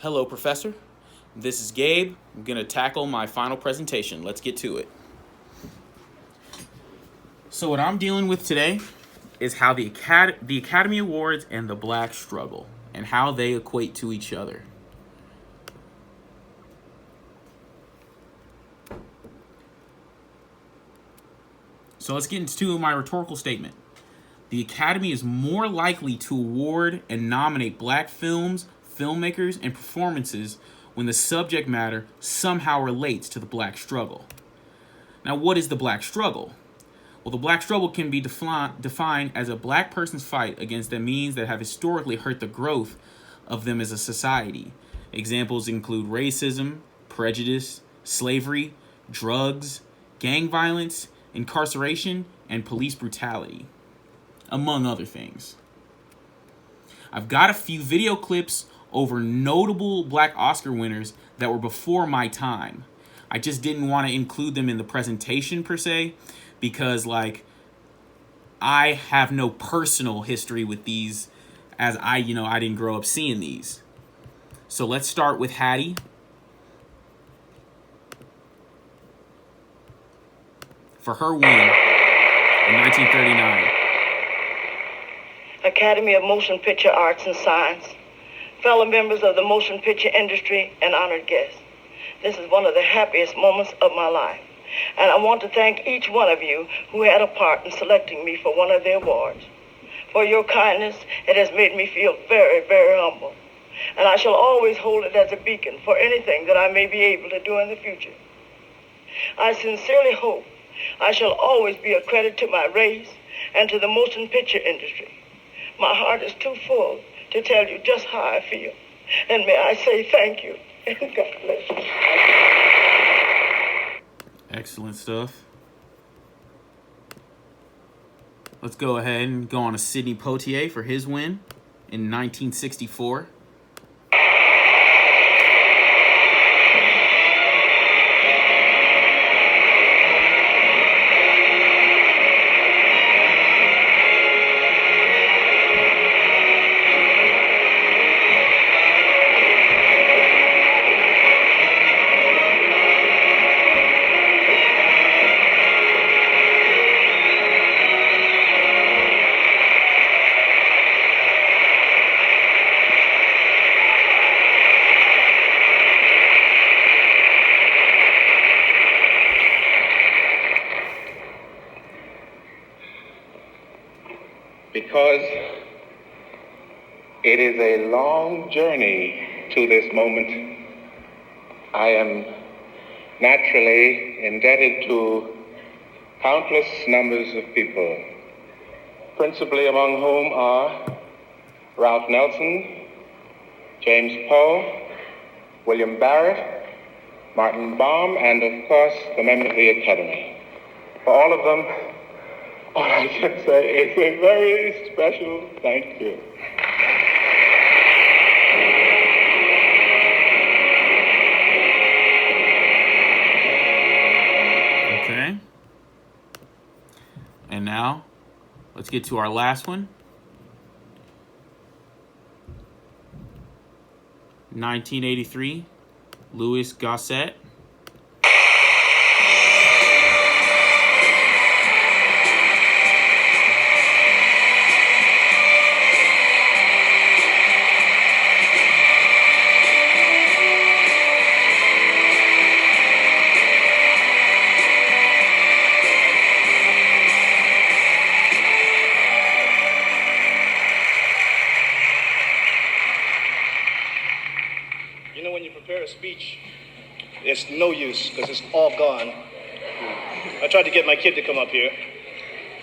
Hello, Professor. This is Gabe. I'm going to tackle my final presentation. Let's get to it. So what I'm dealing with today is how the Academy Awards and the Black struggle and how they equate to each other. So let's get into my rhetorical statement. The Academy is more likely to award and nominate black films, filmmakers, and performances when the subject matter somehow relates to the black struggle. Now, what is the black struggle? Well, the black struggle can be defined as a black person's fight against the means that have historically hurt the growth of them as a society. Examples include racism, prejudice, slavery, drugs, gang violence, incarceration, and police brutality, among other things. I've got a few video clips over notable black Oscar winners that were before my time. I just didn't want to include them in the presentation per se because I have no personal history with these as I didn't grow up seeing these. So let's start with Hattie. For her win in 1939. Academy of Motion Picture Arts and Science, fellow members of the motion picture industry, and honored guests. This is one of the happiest moments of my life, and I want to thank each one of you who had a part in selecting me for one of the awards. For your kindness, it has made me feel very, very humble, and I shall always hold it as a beacon for anything that I may be able to do in the future. I sincerely hope I shall always be a credit to my race and to the motion picture industry. My heart is too full to tell you just how I feel. And may I say thank you. And God bless you. Excellent stuff. Let's go ahead and go on to Sidney Poitier for his win in 1964. Because it is a long journey to this moment, I am naturally indebted to countless numbers of people, principally among whom are Ralph Nelson, James Poe, William Barrett, Martin Baum, and of course the members of the Academy. For all of them, all I can say is a very special thank you. Okay. And now, let's get to our last one. 1983, Louis Gossett. Speech, it's no use because it's all gone. I tried to get my kid to come up here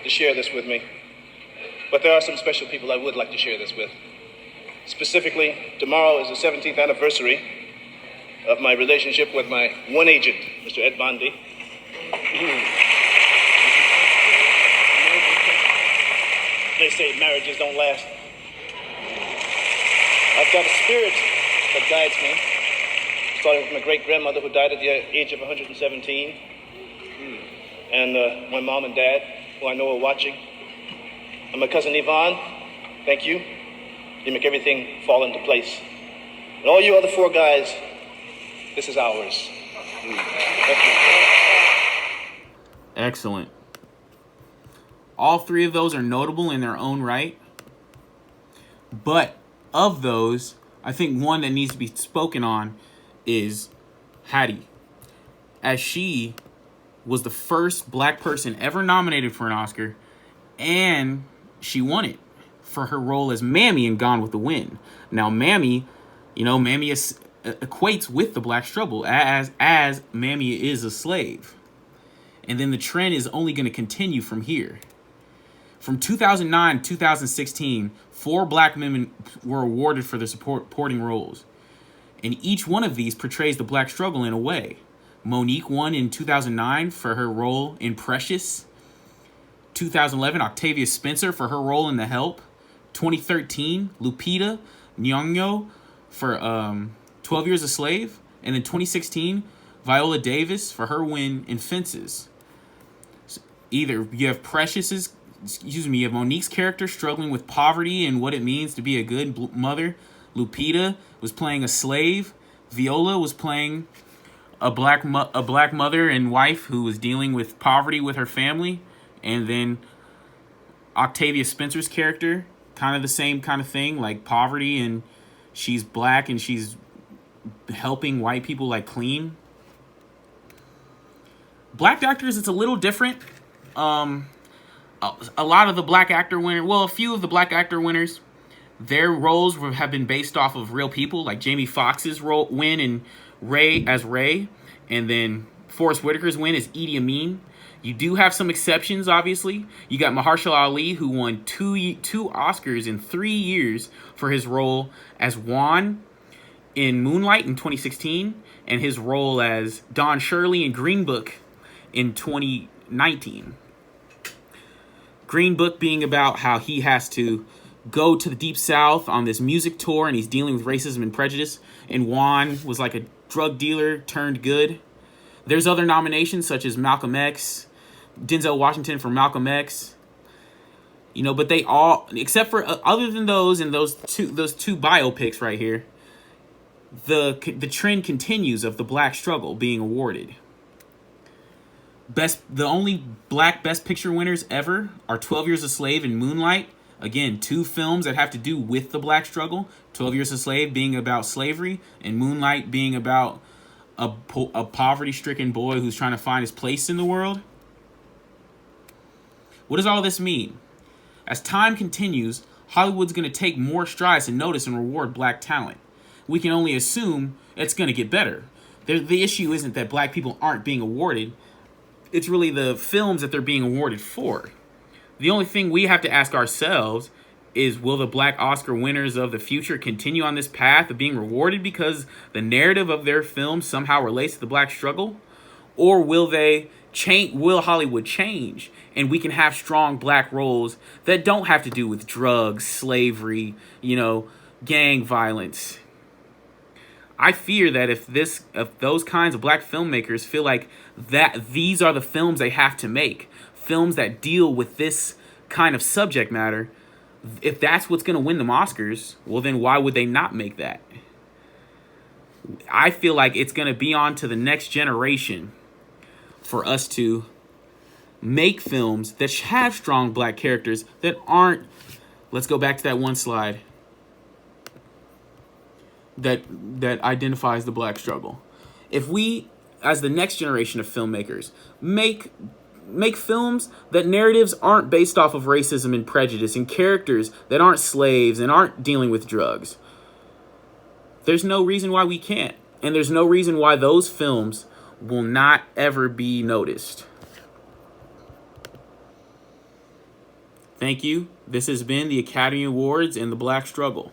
to share this with me, but there are some special people I would like to share this with. Specifically, tomorrow is the 17th anniversary of my relationship with my one agent, Mr. Ed Bondi. They say marriages don't last. I've got a spirit that guides me. Starting from my great-grandmother who died at the age of 117. And my mom and dad, who I know are watching. And my cousin Yvonne, thank you. You make everything fall into place. And all you other 4 guys, this is ours. Thank you. Excellent. All 3 of those are notable in their own right. But of those, I think one that needs to be spoken on is Hattie, as she was the first black person ever nominated for an Oscar, and she won it for her role as Mammy in Gone with the Wind. Now, Mammy, Mammy equates with the black struggle as Mammy is a slave. And then the trend is only going to continue from here. From 2009 to 2016, 4 black women were awarded for their supporting roles. And each one of these portrays the black struggle in a way. Monique won in 2009 for her role in Precious. 2011, Octavia Spencer for her role in The Help. 2013, Lupita Nyong'o for 12 Years a Slave. And in 2016, Viola Davis for her win in Fences. Either you have you have Monique's character struggling with poverty and what it means to be a good mother. Lupita was playing a slave. Viola was playing a black mother and wife who was dealing with poverty with her family. And then Octavia Spencer's character, kind of the same kind of thing, like poverty, and she's black and she's helping white people like clean. Black actors, it's a little different. A lot of the black actor winners, a few of the black actor winners, their roles have been based off of real people, like Jamie Foxx's win in Ray, and then Forrest Whitaker's win as Idi Amin. You do have some exceptions, obviously. You got Mahershala Ali, who won two Oscars in 3 years for his role as Juan in Moonlight in 2016, and his role as Don Shirley in Green Book in 2019. Green Book being about how he has to go to the Deep South on this music tour, and he's dealing with racism and prejudice, and Juan was like a drug dealer turned good. There's other nominations such as Malcolm X, Denzel Washington for Malcolm X, but they all, except for other than those and those two biopics right here, the trend continues of the black struggle being awarded. The only black Best Picture winners ever are 12 Years a Slave and Moonlight. Again, 2 films that have to do with the black struggle. 12 Years a Slave being about slavery, and Moonlight being about a poverty-stricken boy who's trying to find his place in the world. What does all this mean? As time continues, Hollywood's going to take more strides to notice and reward black talent. We can only assume it's going to get better. The issue isn't that black people aren't being awarded. It's really the films that they're being awarded for. The only thing we have to ask ourselves is, will the black Oscar winners of the future continue on this path of being rewarded because the narrative of their film somehow relates to the black struggle? Or will they change? Will Hollywood change and we can have strong black roles that don't have to do with drugs, slavery, gang violence? I fear that if those kinds of black filmmakers feel like that these are the films they have to make, films that deal with this kind of subject matter, if that's what's going to win them Oscars, well, then why would they not make that? I feel like it's going to be on to the next generation for us to make films that have strong black characters that aren't, let's go back to that one slide, that identifies the black struggle. If we, as the next generation of filmmakers, make films that narratives aren't based off of racism and prejudice and characters that aren't slaves and aren't dealing with drugs, there's no reason why we can't. And there's no reason why those films will not ever be noticed. Thank you. This has been the Academy Awards and the Black Struggle.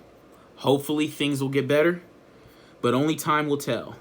Hopefully things will get better, but only time will tell.